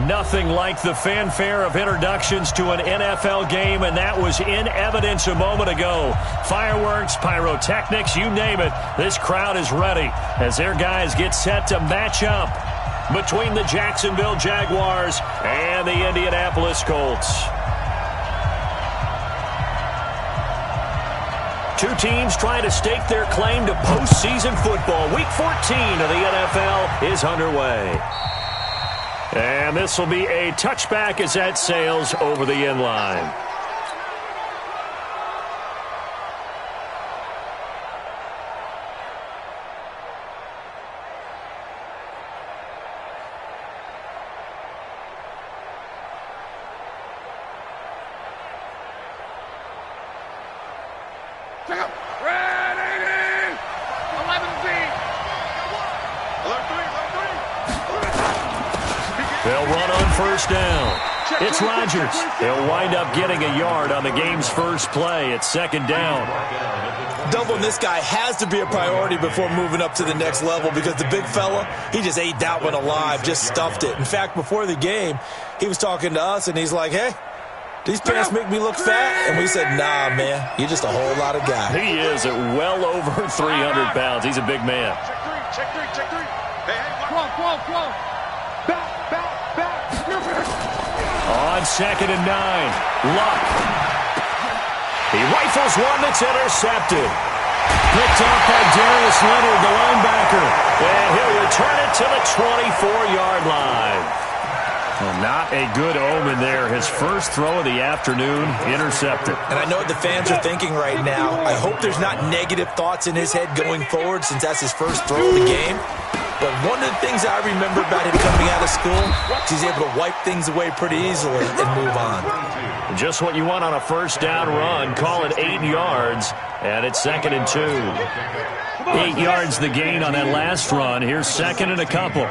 Nothing like the fanfare of introductions to an NFL game, and that was in evidence a moment ago. Fireworks, pyrotechnics, you name it. This crowd is ready as their guys get set to match up between the Jacksonville Jaguars and the Indianapolis Colts. Two teams trying to stake their claim to postseason football. Week 14 of the NFL is underway. And this will be a touchback as that sails over the end line. They'll run on first down. It's Rodgers. He'll wind up getting a yard on the game's first play. It's second down. Doubling this guy has to be a priority before moving up to the next level because the big fella, he just ate that one alive, just stuffed it. In fact, before the game, he was talking to us, and he's like, hey, these pants make me look fat? And we said, nah, man, you're just a whole lot of guy. He is at well over 300 pounds. He's a big man. Check three. Hey, come on. Back. On 2nd and 9, Luck. He rifles one that's intercepted. Picked up by Darius Leonard, the linebacker. And he'll return it to the 24-yard line. Well, not a good omen there. His first throw of the afternoon, intercepted. And I know what the fans are thinking right now. I hope there's not negative thoughts in his head going forward since that's his first throw of the game. But one of the things I remember about him coming out of school is he's able to wipe things away pretty easily and move on. Just what you want on a first down run. Call it 8 yards, and it's 2nd and 2. 8 yards the gain on that last run. Here's 2nd and a couple.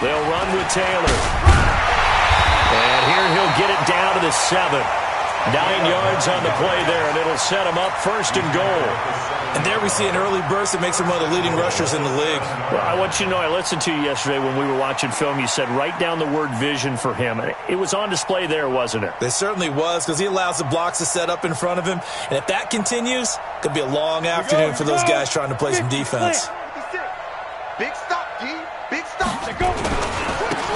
They'll run with Taylor. And here he'll get it down to the 7. 9 yards on the play there, and it'll set him up 1st and goal. And there we see an early burst that makes him one of the leading rushers in the league. Well, I want you to know, I listened to you yesterday when we were watching film. You said write down the word vision for him. It was on display there, wasn't it? It certainly was, because he allows the blocks to set up in front of him. And if that continues, it could be a long afternoon for those guys trying to play some defense. Big stop, D. Big stop. Go.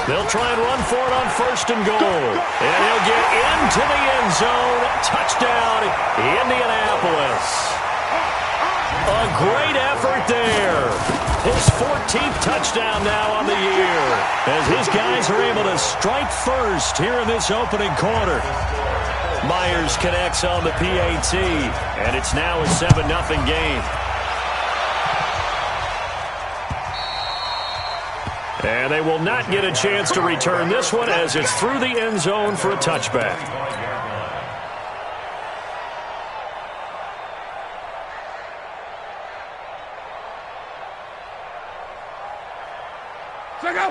They'll try and run for it on 1st and goal. And he'll get into the end zone. Touchdown, Indianapolis. A great effort there. His 14th touchdown now on the year, as his guys are able to strike first here in this opening quarter. Myers connects on the PAT, and it's now a 7-0 game. And they will not get a chance to return this one as it's through the end zone for a touchback.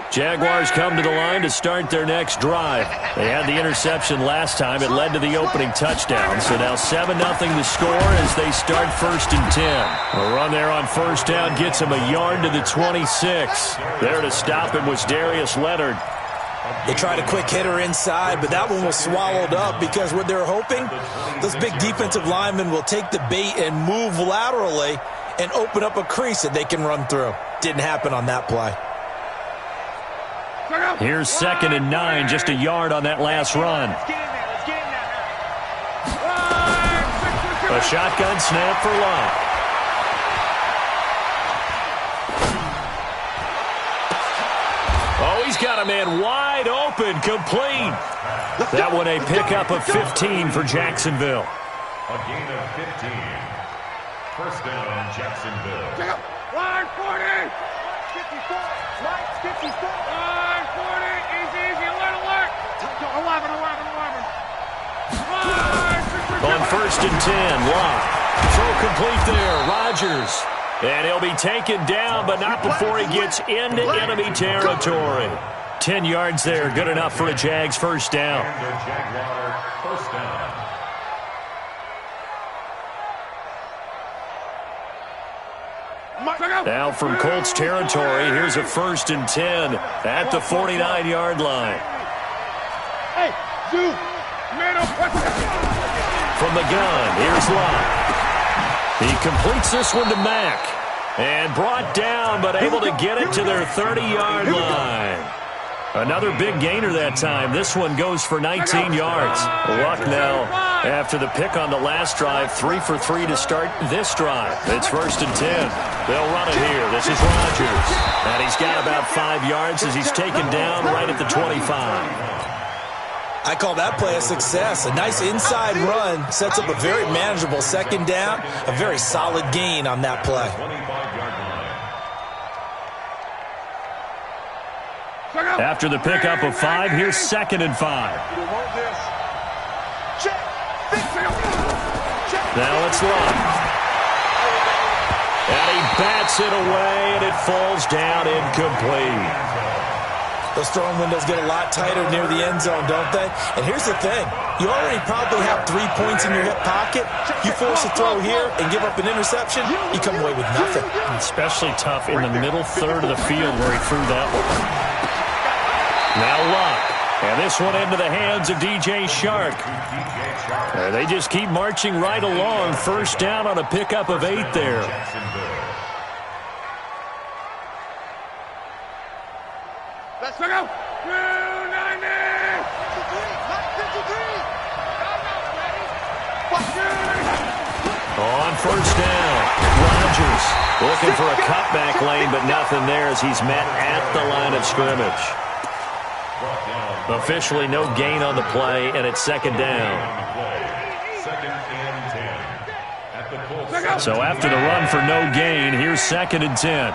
Jaguars come to the line to start their next drive. They had the interception last time. It led to the opening touchdown. So now 7-0 the score as they start 1st and 10. A run there on first down gets him a yard to the 26. There to stop him was Darius Leonard. They tried a quick hitter inside, but that one was swallowed up because what they're hoping, those big defensive linemen will take the bait and move laterally and open up a crease that they can run through. Didn't happen on that play. Here's 2nd and 9, just a yard on that last run. A shotgun snap for Luck. Oh, he's got a man wide open, complete. That one a pickup of 15 for Jacksonville. A gain of 15. First down, Jacksonville. Line 40. 54. Line 54. Line 40. Easy. Alert. 11. On 1st and 10, Luck. Throw complete there, Rodgers. And he'll be taken down, but not before he gets into enemy territory. 10 yards there, good enough for a Jags first down. Jaguar first down. Now from Colts territory, here's a 1st and 10 at the 49-yard line. Hey, Zoo, from the gun, here's Locke. He completes this one to Mack. And brought down, but able to get it to their 30-yard line. Another big gainer that time. This one goes for 19 yards. Luck now, after the pick on the last drive, 3 for 3 to start this drive. It's 1st and 10. They'll run it here. This is Rodgers. And he's got about 5 yards as he's taken down right at the 25. I call that play a success. A nice inside run sets up a very manageable 2nd down. A very solid gain on that play. After the pickup of 5, here's 2nd and 5. Now it's Locke. And he bats it away, and it falls down incomplete. Those throwing windows get a lot tighter near the end zone, don't they? And here's the thing. You already probably have 3 points in your hip pocket. You force a throw here and give up an interception, you come away with nothing. Especially tough in the middle third of the field where he threw that one. Now Locke. And this one into the hands of DJ Shark. They just keep marching right along. 1st down on a pickup of 8 there. Let's go. 290. On 1st down, Rodgers looking for a cutback lane, but nothing there as he's met at the line of scrimmage. Officially no gain on the play, and it's 2nd down. So after the run for no gain, here's 2nd and 10.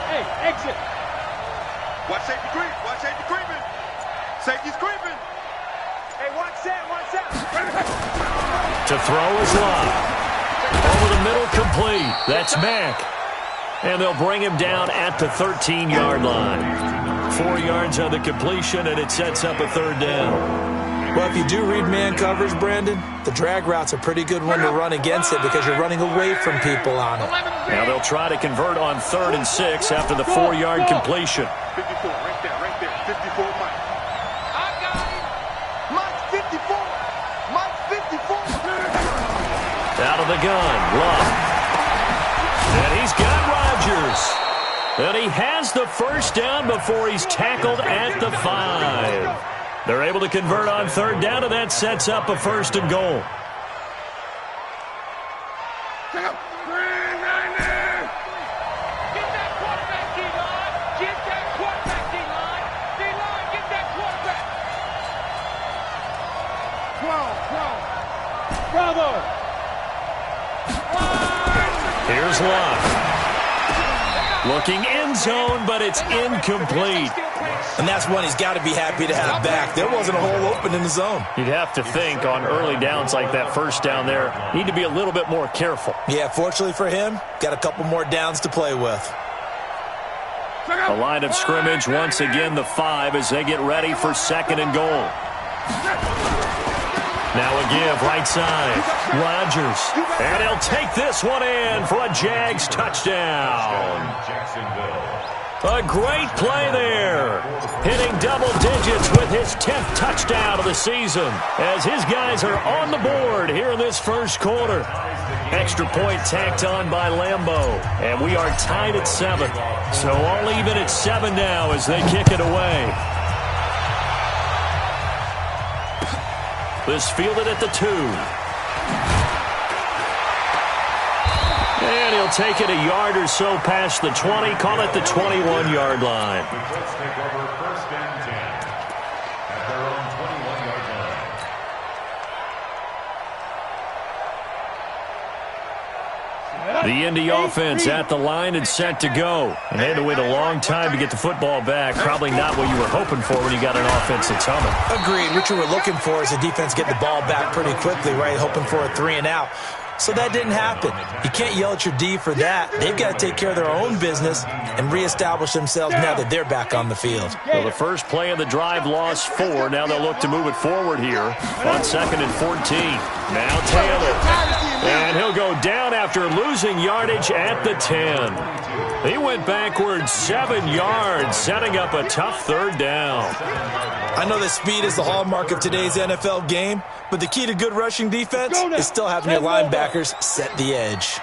Hey, exit. Watch safety creep. Watch safety creeping. Safety's creeping. Hey, watch that. To throw is Locke. Over the middle, complete. That's Mack. And they'll bring him down at the 13-yard line. 4 yards on the completion, and it sets up a 3rd down. Well, if you do read man coverage, Brandon, the drag route's a pretty good one to run against it because you're running away from people on it. Now they'll try to convert on 3rd and 6 after the 4-yard completion. 54, right there. 54, Mike. I got him. Mike's 54. Mike's 54. Out of the gun, Love. And he's got Rodgers. And he has the 1st down before he's tackled at the 5. They're able to convert on 3rd down, and that sets up a 1st and goal. Here's Locke. Looking end zone, but it's incomplete. And that's one he's got to be happy to have back. There wasn't a hole open in the zone. You'd have to think on early downs like that 1st down there, need to be a little bit more careful. Yeah, fortunately for him, got a couple more downs to play with. A line of scrimmage, once again the 5 as they get ready for 2nd and goal. Now a give, right side. Rodgers. And he'll take this one in for a Jags touchdown. A great play there. Hitting double digits with his 10th touchdown of the season as his guys are on the board here in this 1st quarter. Extra point tacked on by Lambeau. And we are tied at 7. So all even at 7 now as they kick it away. This fielded at the 2. And he'll take it a yard or so past the 20, call it the 21-yard line. The Colts take over 1st and 10 at their own 21-yard line. The Indy offense at the line and set to go. And they had to wait a long time to get the football back. Probably not what you were hoping for when you got an offense that's humming. Agreed. What you were looking for is the defense getting the ball back pretty quickly, right? Hoping for a 3 and out. So that didn't happen. You can't yell at your D for that. They've got to take care of their own business and reestablish themselves now that they're back on the field. Well, the first play of the drive lost 4. Now they'll look to move it forward here on 2nd and 14. Now Taylor. And he'll go down after losing yardage at the 10. He went backwards 7 yards, setting up a tough 3rd down. I know that speed is the hallmark of today's NFL game, but the key to good rushing defense is still having your linebackers set the edge.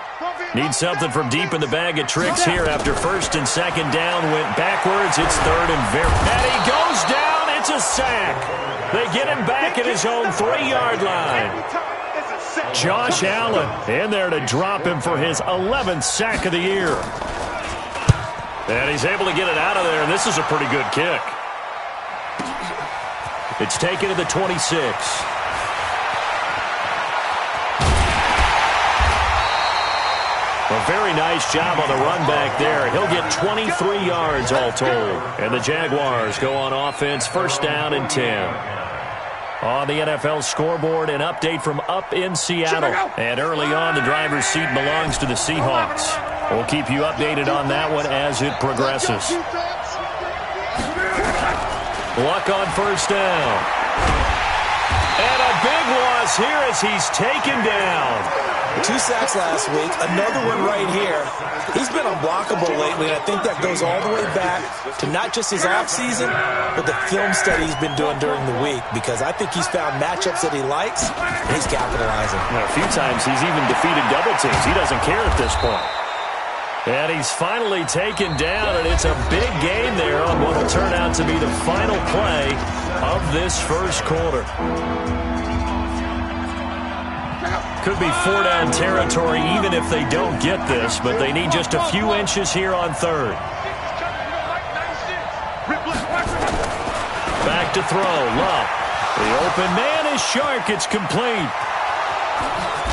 Need something from deep in the bag of tricks here after 1st and 2nd down. Went backwards. It's 3rd and very. And he goes down. It's a sack. They get him back at his own 3-yard line. Josh Allen in there to drop him for his 11th sack of the year. And he's able to get it out of there, and this is a pretty good kick. It's taken to the 26. A very nice job on the run back there. He'll get 23 yards all told. And the Jaguars go on offense, 1st down and 10. On the NFL scoreboard, an update from up in Seattle. And early on, the driver's seat belongs to the Seahawks. We'll keep you updated on that one as it progresses. Luck on 1st down. And a big loss here as he's taken down. 2 sacks last week, another one right here. He's been unblockable lately, and I think that goes all the way back to not just his offseason, but the film study he's been doing during the week, because I think he's found matchups that he likes, and he's capitalizing. A few times he's even defeated double teams. He doesn't care at this point. And he's finally taken down, and it's a big gain there on what will turn out to be the final play of this 1st quarter. Could be 4-down territory even if they don't get this, but they need just a few inches here on 3rd. Back to throw. Love. The open man is Shark. It's complete.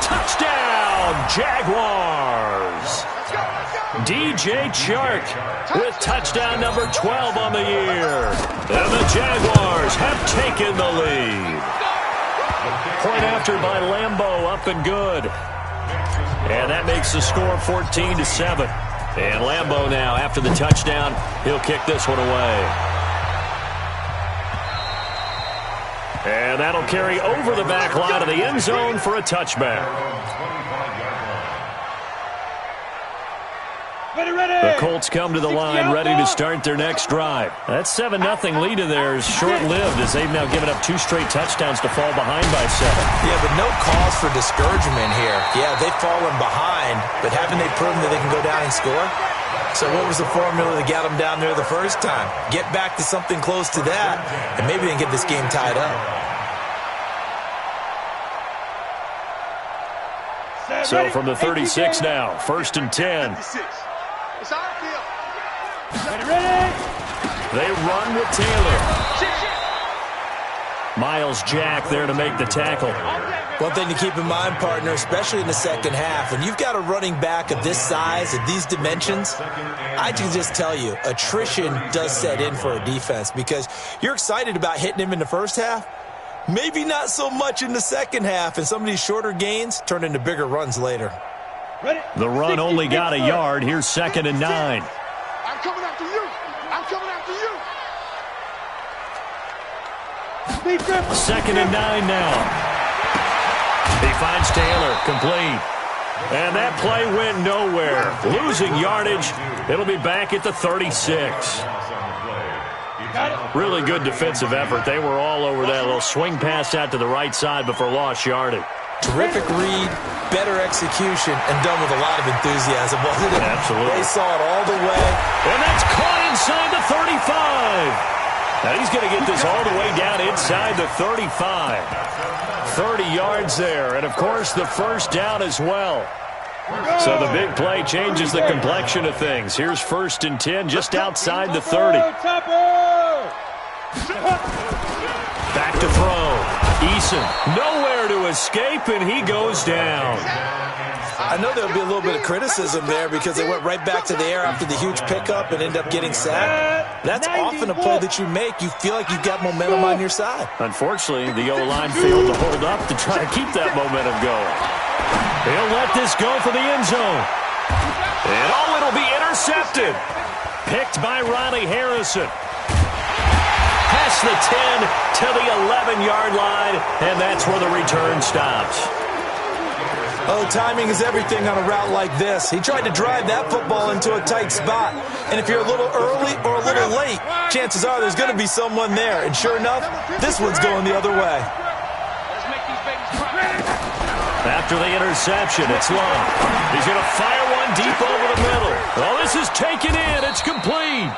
Touchdown, Jaguars. DJ Chark with touchdown number 12 on the year. And the Jaguars have taken the lead. Point after by Lambeau, up and good. And that makes the score 14-7. And Lambeau now, after the touchdown, he'll kick this one away. And that'll carry over the back line of the end zone for a touchback. The Colts come to the line ready to start their next drive. That 7-0 lead of theirs short-lived as they've now given up 2 straight touchdowns to fall behind by 7. Yeah, but no cause for discouragement here. Yeah, they've fallen behind, but haven't they proven that they can go down and score? So what was the formula that got them down there the first time? Get back to something close to that, and maybe they can get this game tied up. So from the 36 now, 1st and 10. They run with Taylor. Miles Jack there to make the tackle. One thing to keep in mind, partner, especially in the second half, when you've got a running back of this size, of these dimensions, I can just tell you, attrition does set in for a defense because you're excited about hitting him in the first half. Maybe not so much in the second half, and some of these shorter gains turn into bigger runs later. The run only got a yard. Here's 2nd and 9. I'm coming after you. I'm coming after you. 2nd and 9 now. He finds Taylor, complete. And that play went nowhere. Losing yardage. It'll be back at the 36. Really good defensive effort. They were all over that little swing pass out to the right side before lost yardage. Terrific read, better execution, and done with a lot of enthusiasm, wasn't it? Absolutely. They saw it all the way. And that's caught inside the 35. Now he's going to get this all the way down inside the 35. 30 yards there, and of course the 1st down as well. So the big play changes the complexion of things. Here's 1st and 10 just outside the 30. Back to throw. Eason nowhere to escape, and he goes down. I know there'll be a little bit of criticism there because they went right back to the air after the huge pickup and end up getting sacked. That's often a play that you make. You feel like you've got momentum on your side. Unfortunately, the O-line failed to hold up to try to keep that momentum going. He'll let this go for the end zone. And oh, it'll be intercepted. Picked by Riley Harrison. Past the 10 to the 11-yard line, and that's where the return stops. Oh, timing is everything on a route like this. He tried to drive that football into a tight spot. And if you're a little early or a little late, chances are there's going to be someone there. And sure enough, this one's going the other way. After the interception, it's Long. He's going to fire one deep over the middle. Oh, this is taken in. It's complete.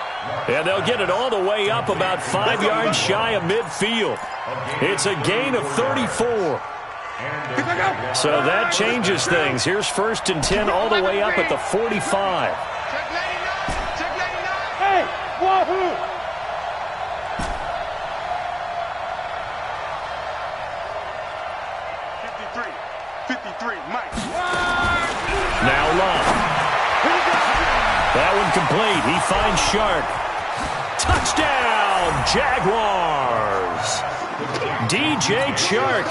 And they'll get it all the way up about 5 yards shy of midfield. It's a gain of 34. So that changes things. Here's 1st and 10 all the way up at the 45. Hey, wahoo! Mike. Now Long. That one complete. He finds Shark. Touchdown, Jaguars. DJ Chark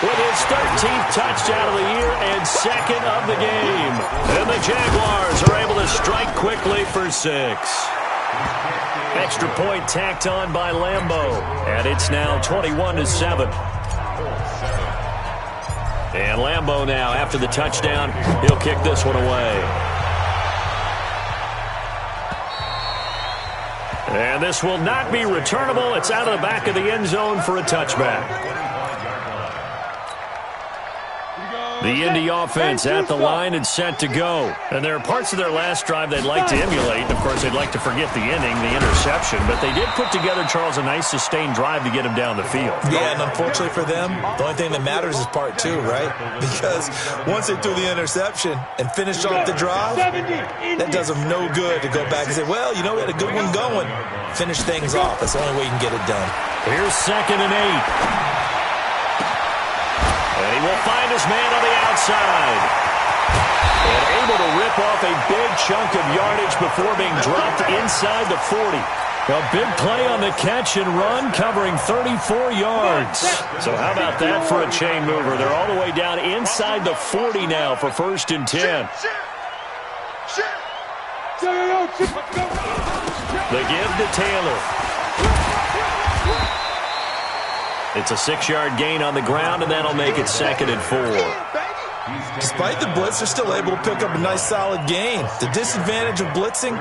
with his 13th touchdown of the year and 2nd of the game. And the Jaguars are able to strike quickly for 6. Extra point tacked on by Lambeau. And it's now 21-7. And Lambeau now, after the touchdown, he'll kick this one away. And this will not be returnable. It's out of the back of the end zone for a touchback. The Indy offense at the line and set to go. And there are parts of their last drive they'd like to emulate. And, of course, they'd like to forget the inning, the interception. But they did put together, Charles, a nice sustained drive to get him down the field. Yeah, and unfortunately for them, the only thing that matters is part 2, right? Because once they threw the interception and finished off the drive, that does them no good to go back and say, well, you know, we had a good one going. Finish things off. That's the only way you can get it done. Here's 2nd and 8. And he will find his man on the outside. And able to rip off a big chunk of yardage before being dropped inside the 40. A big play on the catch and run, covering 34 yards. So how about that for a chain mover? They're all the way down inside the 40 now for 1st and 10. The give to Taylor. It's a 6-yard gain on the ground, and that'll make it 2nd and 4. Despite the blitz, they're still able to pick up a nice, solid gain. The disadvantage of blitzing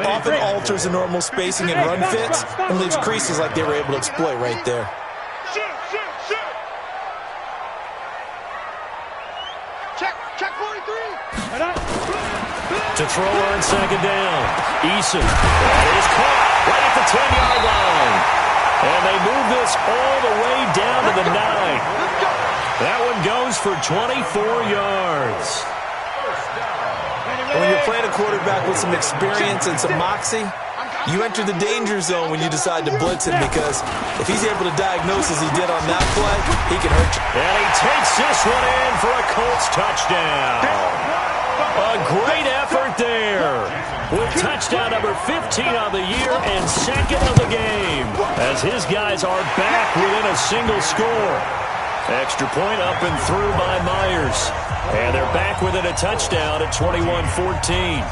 often alters the normal spacing and run fits and leaves creases like they were able to exploit right there. Check 43. To throw on 2nd down. Eason. That is caught right at the 10-yard line. And they move this all the way down to the 9. That one goes for 24 yards. When you're playing a quarterback with some experience and some moxie, you enter the danger zone when you decide to blitz him, because if he's able to diagnose as he did on that play, he can hurt you. And he takes this one in for a Colts touchdown. A great effort there, with touchdown number 15 on the year and 2nd of the game, as his guys are back within a single score. Extra point up and through by Myers. And they're back within a touchdown at 21-14.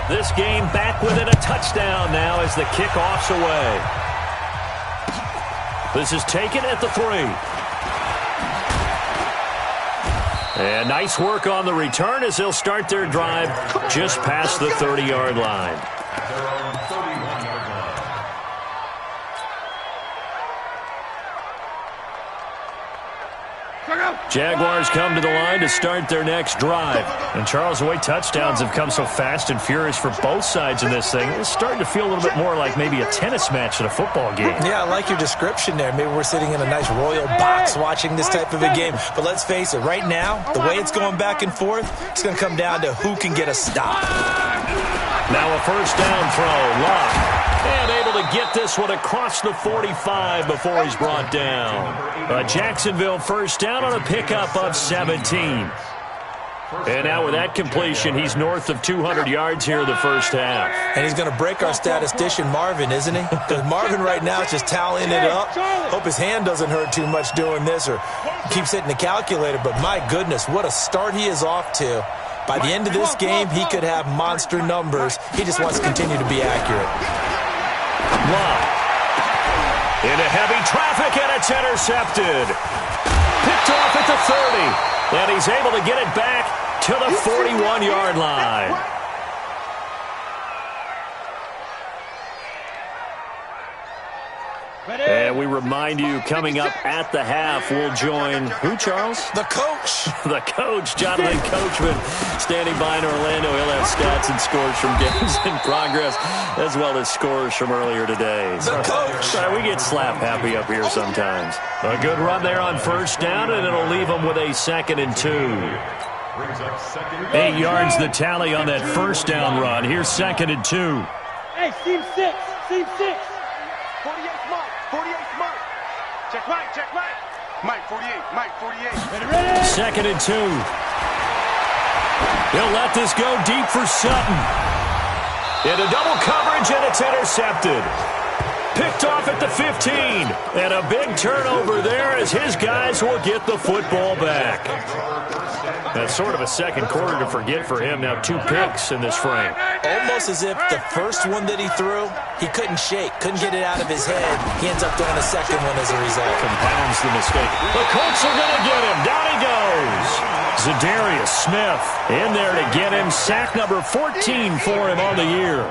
This game back within a touchdown now as the kickoff's away. This is taken at the 3. And nice work on the return as they'll start their drive just past the 30-yard line. Jaguars come to the line to start their next drive. And Charles, the way touchdowns have come so fast and furious for both sides in this thing, it's starting to feel a little bit more like maybe a tennis match than a football game. Yeah, I like your description there. Maybe we're sitting in a nice royal box watching this type of a game. But let's face it, right now, the way it's going back and forth, it's going to come down to who can get a stop. Now a 1st down throw, Locke. And able to get this one across the 45 before he's brought down. A Jacksonville 1st down on a pickup of 17. And now with that completion, he's north of 200 yards here in the first half. And he's going to break our statistician, Marvin, isn't he? Because Marvin right now is just tallying it up. Hope his hand doesn't hurt too much doing this or keeps hitting the calculator. But my goodness, what a start he is off to. By the end of this game, he could have monster numbers. He just wants to continue to be accurate. Wow. Into heavy traffic, and it's intercepted. Picked off at the 30. And he's able to get it back to the 41-yard line. And we remind you, coming up at the half, we'll join who, Charles? The coach. The coach, Jonathan Coachman, standing by in Orlando. He'll have stats and scores from games in progress, as well as scores from earlier today. The coach. Sorry, we get slap happy up here sometimes. A good run there on first down, and it'll leave them with a 2nd and 2. 8 yards the tally on that first down run. Here's 2nd and 2. Hey, seam 6. Seam 6. 48 Mike. 48 Mike. Check right. Mike 48. Mike 48. Ready. 2nd and 2. He'll let this go deep for Sutton. Into double coverage, and it's intercepted. Picked off at the 15. And a big turnover there as his guys will get the football back. That's sort of a second quarter to forget for him. Now 2 picks in this frame. Almost as if the first one that he threw, he couldn't shake, couldn't get it out of his head. He ends up throwing a second one as a result. Compounds the mistake. The Colts are going to get him. Down he goes. Zadarius Smith in there to get him. Sack number 14 for him on the year.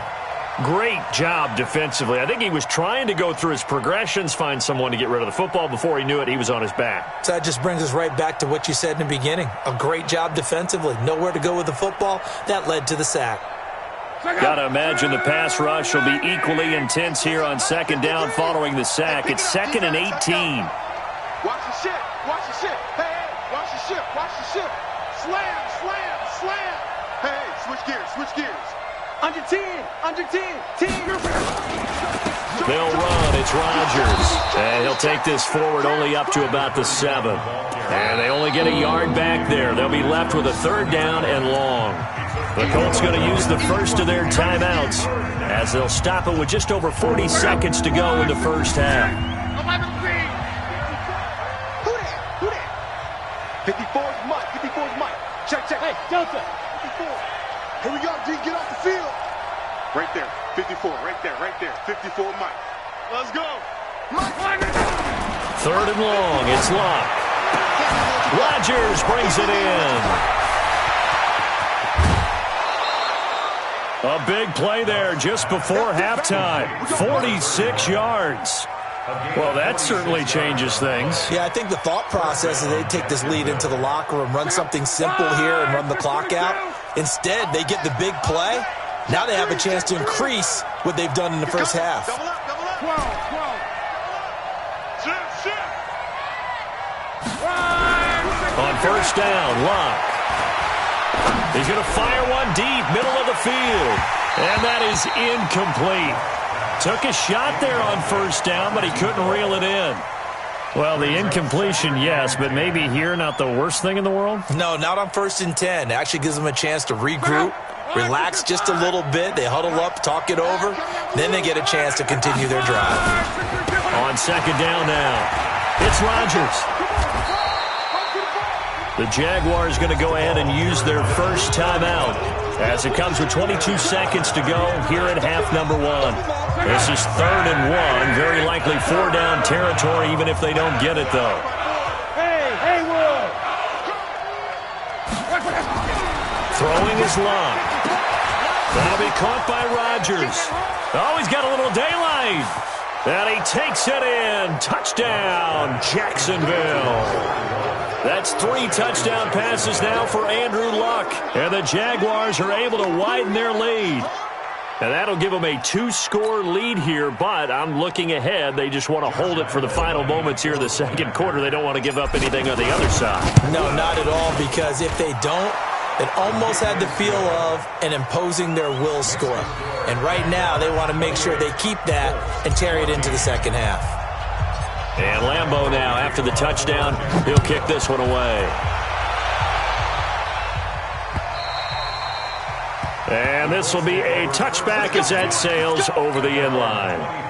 Great job defensively. I think he was trying to go through his progressions, find someone to get rid of the football. Before he knew it, he was on his back. So that just brings us right back to what you said in the beginning. A great job defensively. Nowhere to go with the football. That led to the sack. Got to imagine the pass rush will be equally intense here on 2nd down following the sack. It's 2nd and 18. Watch the ship. Watch the ship. Hey, watch the ship. Watch the ship. Slam. Hey, switch gears. Under 10. 10. They'll run. It's Rodgers. And he'll take this forward only up to about the 7. And they only get a yard back there. They'll be left with a 3rd down and long. The Colts going to use the first of their timeouts as they'll stop it with just over 40 seconds to go in the first half. 54's Mike. Check. Hey, Delta. 54. Here we go, D. Get off the field. Right there. 54. Right there. 54 Mike. Let's go. Mike. 3rd and long. It's Locke. Rodgers brings it in. A big play there just before halftime. 46 yards. Well, that certainly changes things. Yeah, I think the thought process is they take this lead into the locker room, run something simple here and run the clock out. Instead, they get the big play. Now they have a chance to increase what they've done in the first half. Double up. 12. On first down, Locke. He's going to fire one deep, middle of the field. And that is incomplete. Took a shot there on first down, but he couldn't reel it in. Well, the incompletion, yes, but maybe here not the worst thing in the world? No, not on 1st and 10. It actually gives them a chance to regroup, relax just a little bit. They huddle up, talk it over. Then they get a chance to continue their drive. On 2nd down now, it's Rodgers. The Jaguars going to go ahead and use their first timeout as it comes with 22 seconds to go here at half number 1. This is 3rd and 1, very likely 4-down territory even if they don't get it, though. Hey, Haywood! Throwing is Locke. That'll be caught by Rodgers. Oh, he's got a little daylight. And he takes it in. Touchdown, Jacksonville. That's 3 touchdown passes now for Andrew Luck. And the Jaguars are able to widen their lead. And that'll give them a 2-score lead here, but I'm looking ahead. They just want to hold it for the final moments here in the second quarter. They don't want to give up anything on the other side. No, not at all, because if they don't, it almost had the feel of an imposing their will score. And right now, they want to make sure they keep that and carry it into the second half. And Lambeau now, after the touchdown, he'll kick this one away. And this will be a touchback as that sails over the end line.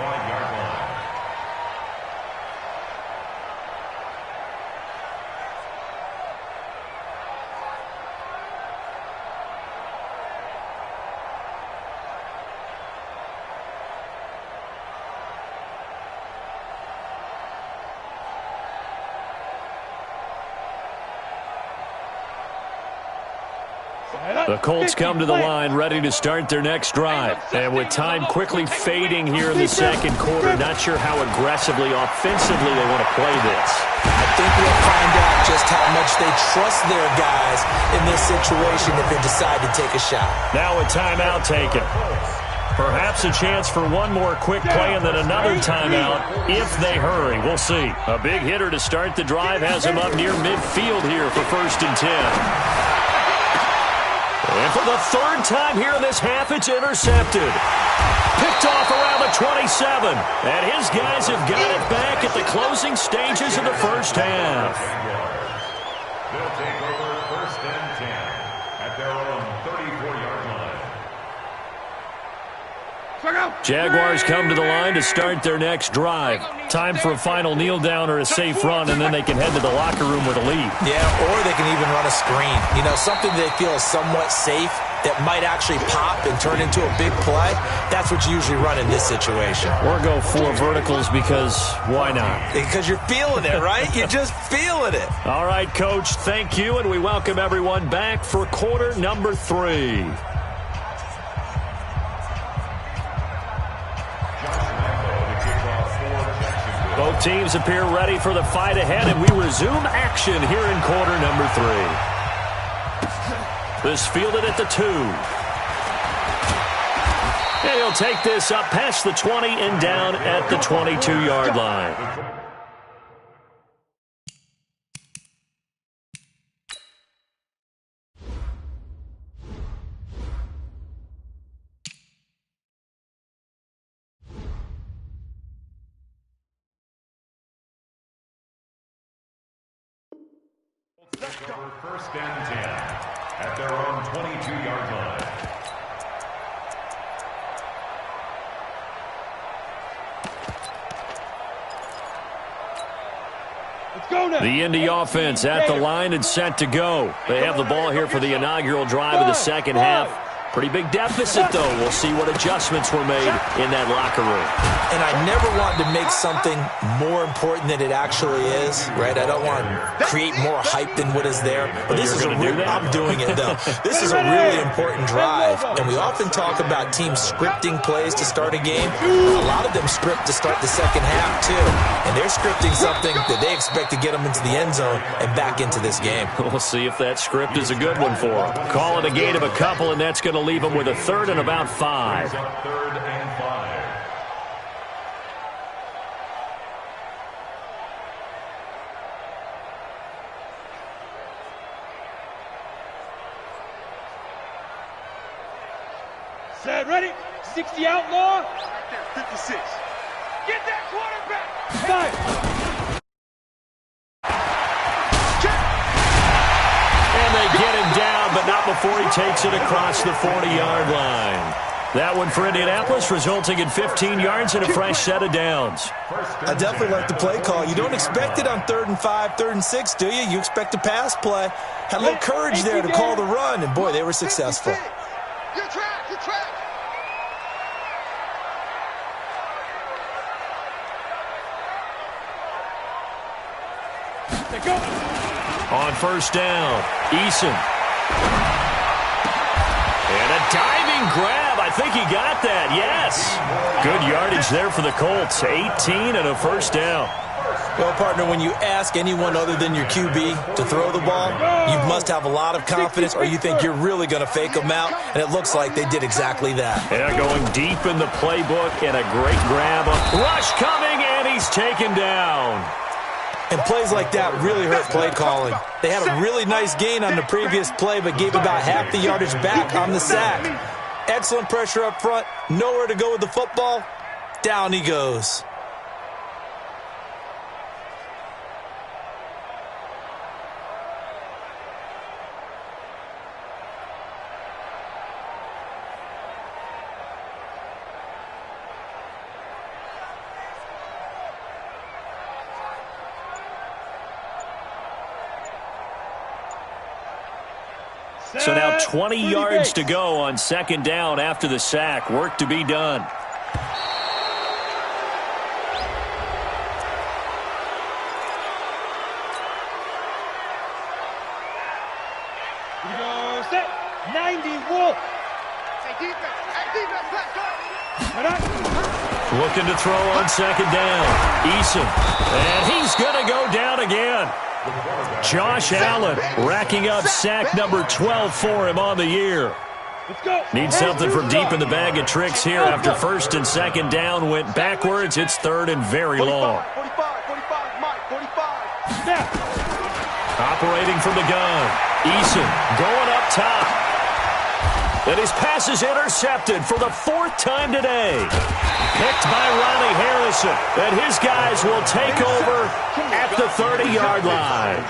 The Colts come to the line ready to start their next drive. And with time quickly fading here in the second quarter, not sure how aggressively, offensively they want to play this. I think we'll find out just how much they trust their guys in this situation if they decide to take a shot. Now a timeout taken. Perhaps a chance for one more quick play and then another timeout if they hurry. We'll see. A big hitter to start the drive has him up near midfield here for 1st and 10. And for the third time here in this half, it's intercepted. Picked off around the 27. And his guys have got it back at the closing stages of the first half. They'll take over 1st and 10 at their own 34-yard line. Jaguars come to the line to start their next drive. Time for a final kneel down or a safe run, and then they can head to the locker room with a lead. Yeah, or they can even run a screen. You know, something they feel is somewhat safe that might actually pop and turn into a big play. That's what you usually run in this situation. Or go 4 verticals because why not? Because you're feeling it, right? You're just feeling it. All right, Coach, thank you, and we welcome everyone back for quarter number 3. Both teams appear ready for the fight ahead, and we resume action here in quarter number 3. This fielded at the 2. And he'll take this up past the 20 and down at the 22-yard line. Over 1st and 10 at their own 22-yard line. Let's go now. The Indy offense at the line and set to go. They have the ball here for the inaugural drive of the second half. Pretty big deficit, though. We'll see what adjustments were made in that locker room. And I never want to make something more important than it actually is, right? I don't want to create more hype than what is there. But this is I'm doing it, though. This is a really important drive. And we often talk about teams scripting plays to start a game. A lot of them script to start the second half, too. And they're scripting something that they expect to get them into the end zone and back into this game. We'll see if that script is a good one for them. Call it a gain of a couple, and that's going to leave them with a 3rd and about 5. 3rd and 5. Set, ready? 60 outlaw. Right there, 56. Get that quarterback. Fire. And they get him down, but not before he takes it across the 40-yard line. That one for Indianapolis, resulting in 15 yards and a fresh set of downs. I definitely like the play call. You don't expect it on 3rd and 5, 3rd and 6, do you? You expect a pass play. Had a little courage there to call the run, and boy, they were successful. Your track, your track. Go. On 1st down, Eason. And a diving grab. I think he got that, yes. Good yardage there for the Colts. 18 and a 1st down. Well, partner, when you ask anyone other than your QB to throw the ball, you must have a lot of confidence or you think you're really going to fake them out, and it looks like they did exactly that. Yeah, going deep in the playbook and a great grab. Rush coming, and he's taken down. And plays like that really hurt play calling. They had a really nice gain on the previous play, but gave about half the yardage back on the sack. Excellent pressure up front. Nowhere to go with the football. Down he goes. So now 20 yards to go on second down after the sack. Work to be done. Here we go, set. 91. Looking to throw on second down. Eason. And he's going to go down again. Josh Allen racking up sack number 12 for him on the year. Let's go. Needs something from deep in the bag of tricks here. After first and second down went backwards, it's third and very long. 45, Mike, 45. Snap. Operating from the gun. Eason going up top. And his pass is intercepted for the fourth time today. Picked by Ronnie Harrison. And his guys will take over at the 30-yard line.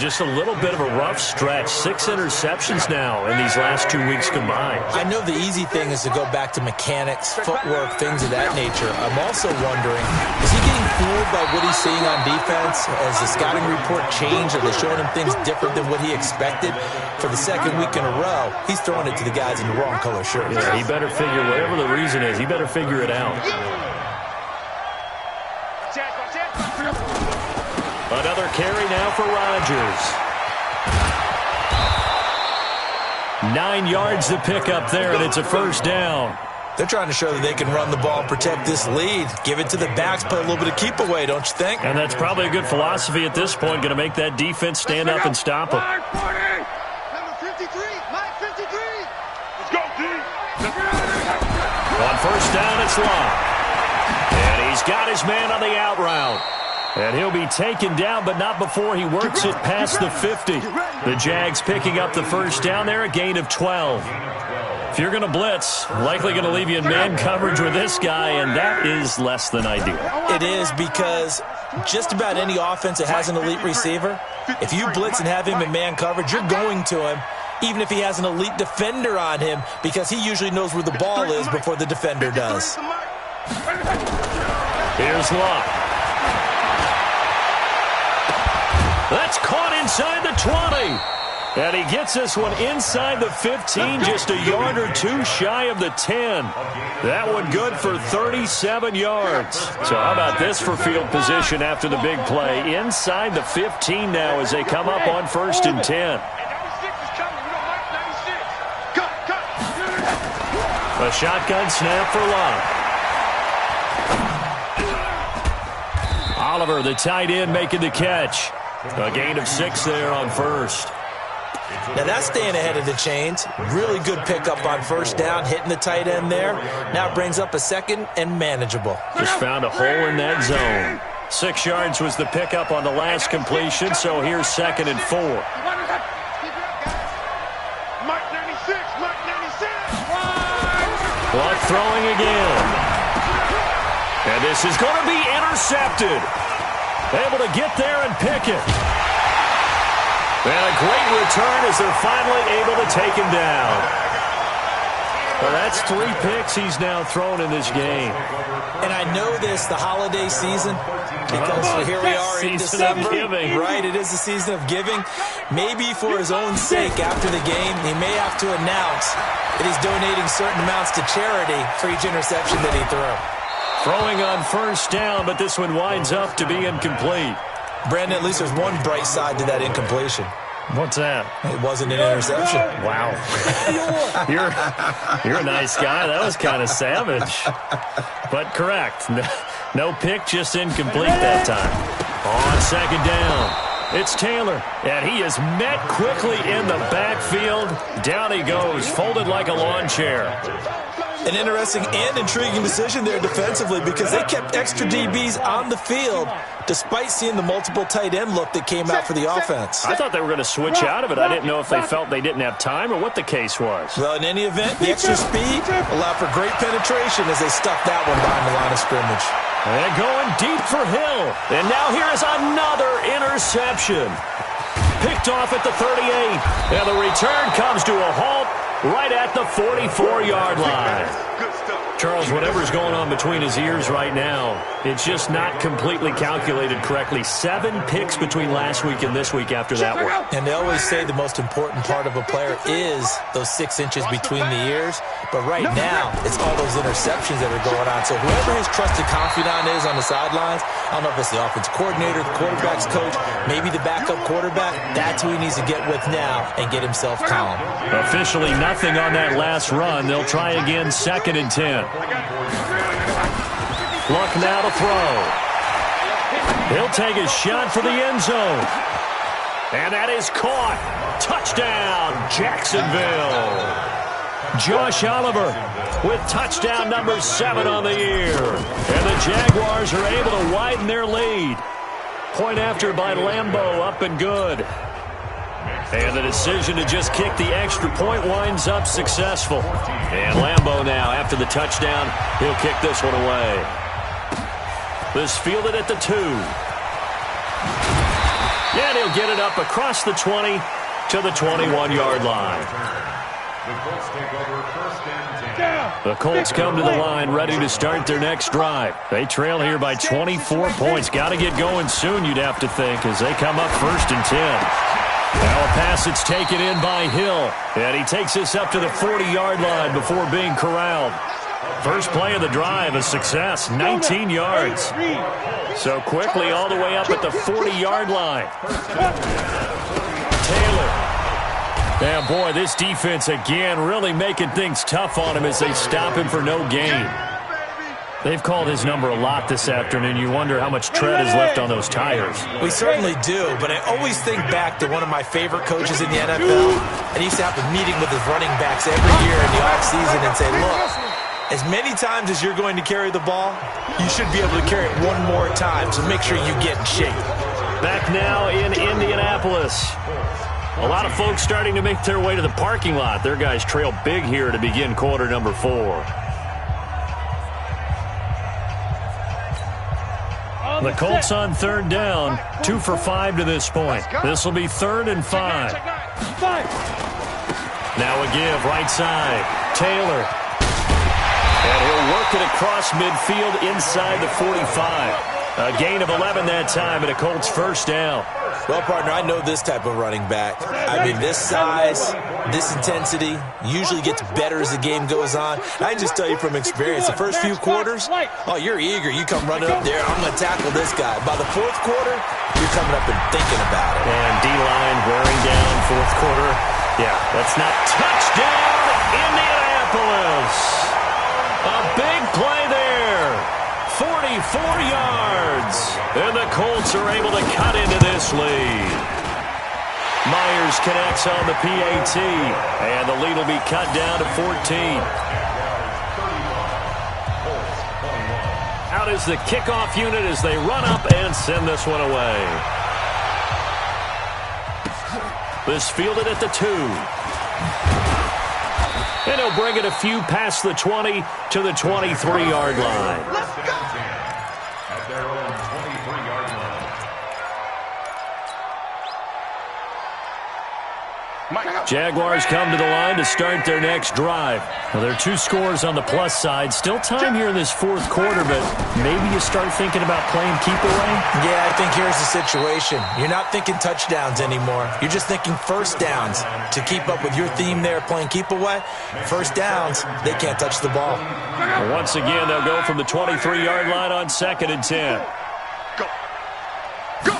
Just a little bit of a rough stretch. 6 interceptions now in these last 2 weeks combined. I know the easy thing is to go back to mechanics, footwork, things of that nature. I'm also wondering, is he getting fooled by what he's seeing on defense? Has the scouting report changed? Are they showing him things different than what he expected? For the second week in a row, he's throwing it to the guys in the wrong color shirts. Yeah, he better figure, whatever the reason is, he better figure it out. Another carry now for Rodgers. 9 yards to pick up there, and it's a first down. They're trying to show that they can run the ball and protect this lead. Give it to the backs, play a little bit of keep away, don't you think? And that's probably a good philosophy at this point, going to make that defense stand up and stop them. Number 53, Mike 53. Let's go, D. On first down, it's Long. And he's got his man on the out route. And he'll be taken down, but not before he works it past the 50. The Jags picking up the first down there, a gain of 12. If you're going to blitz, likely going to leave you in man coverage with this guy, and that is less than ideal. It is, because just about any offense that has an elite receiver, if you blitz and have him in man coverage, you're going to him, even if he has an elite defender on him, because he usually knows where the ball is before the defender does. Here's Locke. That's caught inside the 20. And he gets this one inside the 15, just a yard or two shy of the 10. That one good for 37 yards. So how about this for field position after the big play? Inside the 15 now as they come up on first and 10. A shotgun snap for Locke. Oliver, the tight end, making the catch. A gain of 6 there on first. Now that's staying ahead of the chains. Really good pickup on first down, hitting the tight end there. Now brings up a second and manageable. Just found a hole in that zone. 6 yards was the pickup on the last completion, so here's second and 4. Mike 96, Mike 96. Clock throwing again. And this is going to be intercepted. Able to get there and pick it. And a great return as they're finally able to take him down. Well, that's 3 picks he's now thrown in this game. And I know this, the holiday season, because here we are in December. Right, it is the season of giving. Maybe for his own sake after the game, he may have to announce that he's donating certain amounts to charity for each interception that he threw. Throwing on first down, but this one winds up to be incomplete. Brandon, at least there's one bright side to that incompletion. What's that? It wasn't an interception. Wow. You're a nice guy. That was kind of savage. But correct. No pick, just incomplete that time. On second down, it's Taylor. And he is met quickly in the backfield. Down he goes, folded like a lawn chair. An interesting and intriguing decision there defensively, because they kept extra DBs on the field despite seeing the multiple tight end look that came out for the offense. I thought they were going to switch out of it. I didn't know if they felt they didn't have time or what the case was. Well, in any event, the extra speed allowed for great penetration as they stuffed that one behind the line of scrimmage. And going deep for Hill. And now here is another interception. Picked off at the 38. And the return comes to a halt right at the 44-yard line. Good stuff. Charles, whatever's going on between his ears right now, it's just not completely calculated correctly. 7 picks between last week and this week after that one. And they always say the most important part of a player is those 6 inches between the ears. But right now, it's all those interceptions that are going on. So whoever his trusted confidant is on the sidelines, I don't know if it's the offensive coordinator, the quarterback's coach, maybe the backup quarterback, that's who he needs to get with now and get himself calm. Officially nothing on that last run. They'll try again, 2nd and 10. Luck now to throw. He'll take a shot for the end zone. And that is caught. Touchdown, Jacksonville. Josh Oliver with touchdown number 7 on the year. And the Jaguars are able to widen their lead. Point after by Lambeau, up and good. And the decision to just kick the extra point winds up successful. And Lambeau now, after the touchdown, he'll kick this one away. This fielded at the 2. And he'll get it up across the 20 to the 21-yard line. The Colts come to the line ready to start their next drive. They trail here by 24 points. Got to get going soon, you'd have to think, as they come up 1st and 10. Now a pass that's taken in by Hill. And he takes this up to the 40-yard line before being corralled. First play of the drive, a success, 19 yards. So quickly all the way up at the 40-yard line. Taylor. And boy, this defense again really making things tough on him as they stop him for no gain. They've called his number a lot this afternoon. You wonder how much tread is left on those tires. We certainly do, but I always think back to one of my favorite coaches in the NFL, and he used to have a meeting with his running backs every year in the offseason and say, look, as many times as you're going to carry the ball, you should be able to carry it one more time, so make sure you get in shape. Back now in Indianapolis. A lot of folks starting to make their way to the parking lot. Their guys trail big here to begin quarter number 4. The Colts on 3rd down, 2 for 5 to this point. This will be 3rd and 5. Now a give, right side. Taylor. And he'll work it across midfield inside the 45. A gain of 11 that time and a Colts 1st down. Well, partner, I know this type of running back. I mean, this size, this intensity usually gets better as the game goes on. And I can just tell you from experience, the first few quarters, oh, you're eager. You come running up there, I'm going to tackle this guy. By the 4th quarter, you're coming up and thinking about it. And D-line wearing down 4th quarter. Yeah, that's not touchdown, Indianapolis. A big play there. 44 yards. And the Colts are able to cut into this lead. Myers connects on the PAT. And the lead will be cut down to 14. Out is the kickoff unit as they run up and send this one away. This fielded at the 2. And he'll bring it a few past the 20 to the 23-yard line. Let's go! At their own 23-yard line. Jaguars come to the line to start their next drive. Well, there are 2 scores on the plus side. Still time here in this 4th quarter, but maybe you start thinking about playing keep away? Yeah, I think here's the situation. You're not thinking touchdowns anymore. You're just thinking 1st downs. To keep up with your theme there, playing keep away, 1st downs, they can't touch the ball. Well, once again, they'll go from the 23-yard line on 2nd and 10. Go! Go!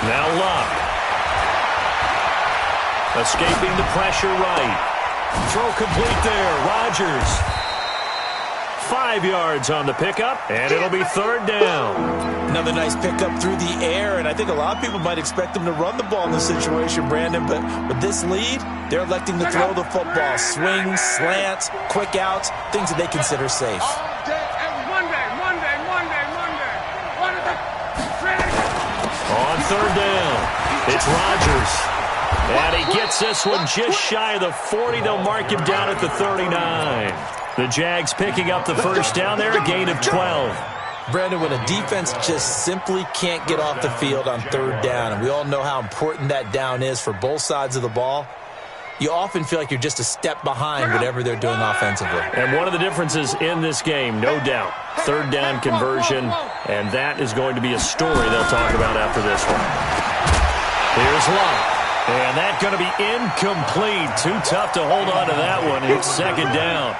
Now Luck. Escaping the pressure right. Throw complete there. Rodgers. 5 yards on the pickup, and it'll be 3rd down. Another nice pickup through the air, and I think a lot of people might expect them to run the ball in this situation, Brandon, but with this lead, they're electing to throw the football. Swings, slants, quick outs, things that they consider safe. On 3rd down, it's Rodgers. And he gets this one just shy of the 40. They'll mark him down at the 39. The Jags picking up the 1st down there, a gain of 12. Brandon, when a defense just simply can't get off the field on 3rd down, and we all know how important that down is for both sides of the ball, you often feel like you're just a step behind whatever they're doing offensively. And one of the differences in this game, no doubt, third down conversion, and that is going to be a story they'll talk about after this one. Here's Love. And that's going to be incomplete. Too tough to hold on to that one. It's second down.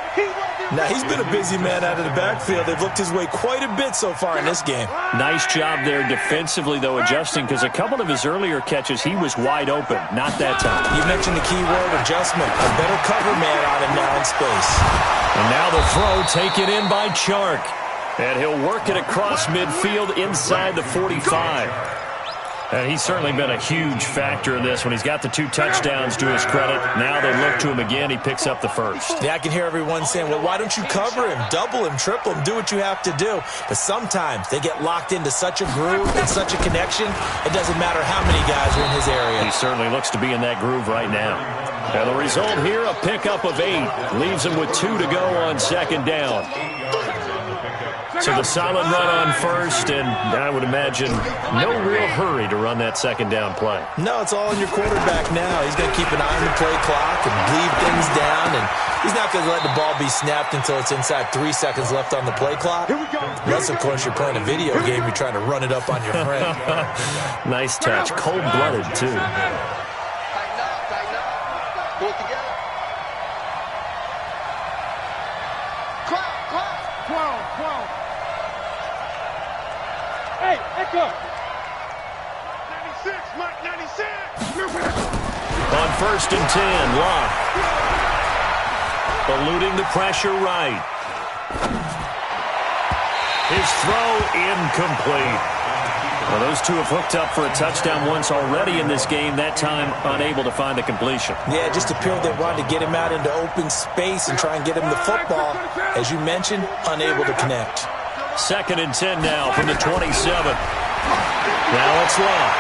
Now, he's been a busy man out of the backfield. They've looked his way quite a bit so far in this game. Nice job there defensively, though, adjusting, because a couple of his earlier catches, he was wide open. Not that time. You mentioned the key word, adjustment. A better cover man on him now in space. And now the throw taken in by Chark. And he'll work it across midfield inside the 45. And he's certainly been a huge factor in this one. He's got the 2 touchdowns to his credit. Now they look to him again. He picks up the first. Yeah, I can hear everyone saying, well, why don't you cover him, double him, triple him, do what you have to do. But sometimes they get locked into such a groove and such a connection, it doesn't matter how many guys are in his area. He certainly looks to be in that groove right now. And the result here, a pickup of 8. Leaves him with 2 to go on second down. So the solid run on first, and I would imagine no real hurry to run that second down play. No, it's all on your quarterback now. He's going to keep an eye on the play clock and bleed things down, and he's not going to let the ball be snapped until it's inside 3 seconds left on the play clock. Unless, of course, you're playing a video game, you're trying to run it up on your friend. Nice touch. Cold-blooded, too. Tighten up. Pull it together. 12. Hey, Echo! 96, Mike, 96! On first and 10, Locke. Eluding the pressure right. His throw incomplete. Well, those two have hooked up for a touchdown once already in this game, that time unable to find the completion. Yeah, it just appeared they wanted to get him out into open space and try and get him the football. As you mentioned, unable to connect. Second and 10 now from the 27. Now it's Locke.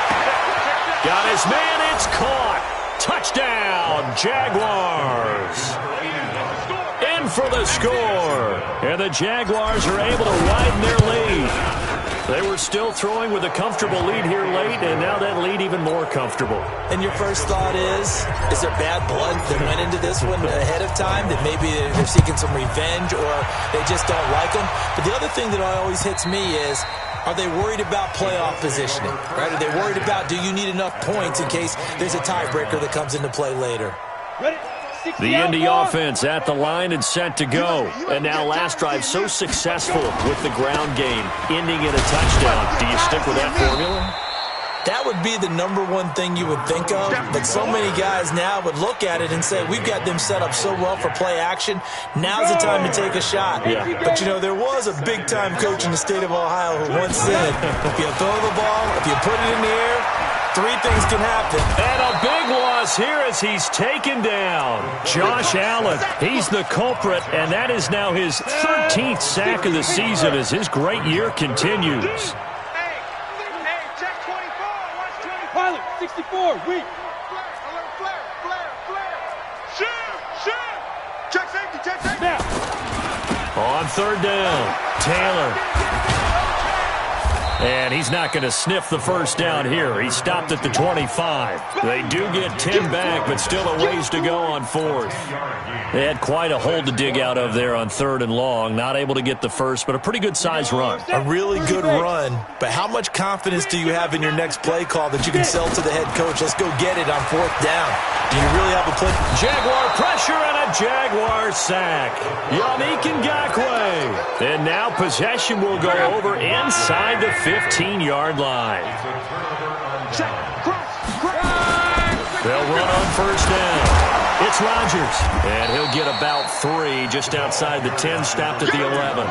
Got his man, it's caught. Touchdown, Jaguars. In for the score. And the Jaguars are able to widen their lead. They were still throwing with a comfortable lead here late, and now that lead even more comfortable. And your first thought is there bad blood that went into this one ahead of time, that maybe they're seeking some revenge or they just don't like them? But the other thing that always hits me is, are they worried about playoff positioning? Right? Are they worried about, do you need enough points in case there's a tiebreaker that comes into play later? Ready? The Indy offense at the line and set to go. And now last drive so successful with the ground game, ending in a touchdown. Do you stick with that formula? That would be the number one thing you would think of, but so many guys now would look at it and say, we've got them set up so well for play action, now's the time to take a shot. Yeah. But, you know, there was a big-time coach in the state of Ohio who once said, if you throw the ball, if you put it in the air, 3 things can happen. And a big loss here as he's taken down. Josh Allen, he's the culprit, and that is now his 13th sack of the season as his great year continues. Hey, check 24. Watch 24. Pilot, 64, weak. Flare. Shoot. Check safety. Now. On third down, Taylor. And he's not going to sniff the first down here. He stopped at the 25. They do get 10 back, but still a ways to go on fourth. They had quite a hole to dig out of there on third and long. Not able to get the first, but a pretty good-sized run. A really good run, but how much confidence do you have in your next play call that you can sell to the head coach? Let's go get it on fourth down. Do you really have a play? Jaguar pressure and a Jaguar sack. Yannick Ngakoue. And now possession will go over inside the 15-yard line. They'll run on first down. It's Rodgers, and he'll get about 3 just outside the 10, stopped at the 11.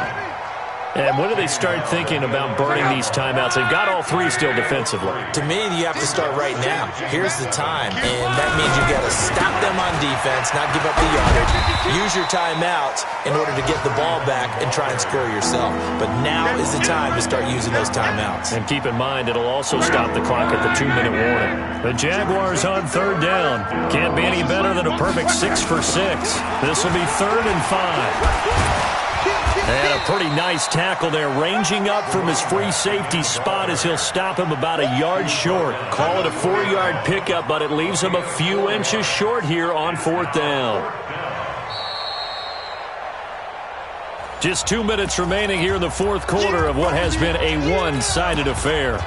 And when do they start thinking about burning these timeouts? They've got all 3 still defensively. To me, you have to start right now. Here's the time, and that means you've got to stop them on defense, not give up the yardage. Use your timeouts in order to get the ball back and try and score yourself. But now is the time to start using those timeouts. And keep in mind, it'll also stop the clock at the 2-minute warning. The Jaguars on third down. Can't be any better than a perfect 6 for 6. This will be 3rd and 5. And a pretty nice tackle there, ranging up from his free safety spot as he'll stop him about a yard short. Call it a 4-yard pickup, but it leaves him a few inches short here on 4th down. Just 2 minutes remaining here in the 4th quarter of what has been a one-sided affair.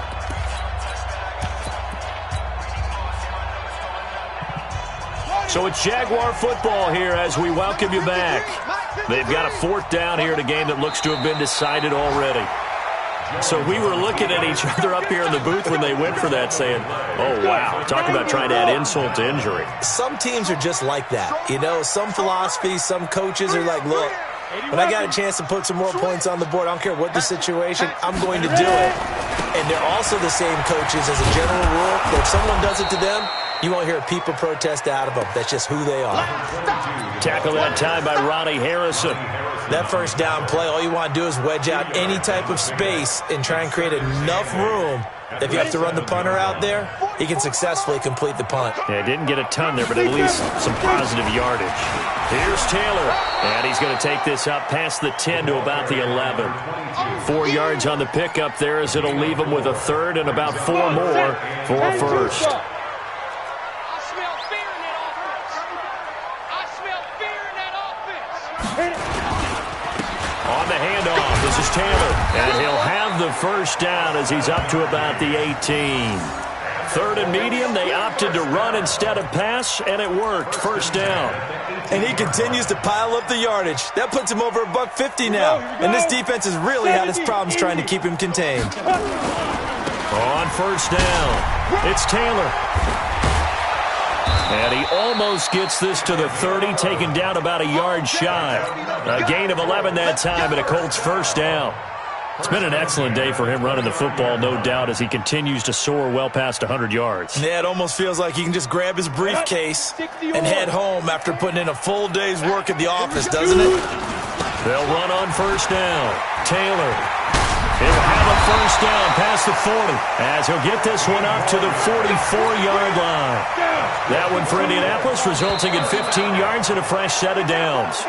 So it's Jaguar football here as we welcome you back. They've got a 4th down here in a game that looks to have been decided already. So we were looking at each other up here in the booth when they went for that saying, oh, wow, talk about trying to add insult to injury. Some teams are just like that. You know, some philosophies, some coaches are like, look, when I got a chance to put some more points on the board, I don't care what the situation, I'm going to do it. And they're also the same coaches as a general rule that if someone does it to them, you won't hear people protest out of them. That's just who they are. Tackle that time by Ronnie Harrison. That first down play, all you want to do is wedge out any type of space and try and create enough room that if you have to run the punter out there, he can successfully complete the punt. Yeah, didn't get a ton there, but at least some positive yardage. Here's Taylor, and he's going to take this up past the 10 to about the 11. 4 yards on the pickup there as it'll leave him with a 3rd and about 4 more for a 1st. On the handoff, this is Taylor, and he'll have the 1st down as he's up to about the 18. 3rd and medium, they opted to run instead of pass, and it worked. 1st down. And he continues to pile up the yardage. That puts him over $150 now. And this defense has really had its problems trying to keep him contained. On 1st down, it's Taylor. And he almost gets this to the 30, taken down about a yard shy. A gain of 11 that time, and a Colts 1st down. It's been an excellent day for him running the football, no doubt, as he continues to soar well past 100 yards. Yeah, it almost feels like he can just grab his briefcase and head home after putting in a full day's work at the office, doesn't it? They'll run on 1st down. Taylor. He'll have a 1st down past the 40 as he'll get this one up to the 44-yard line. That one for Indianapolis resulting in 15 yards and a fresh set of downs.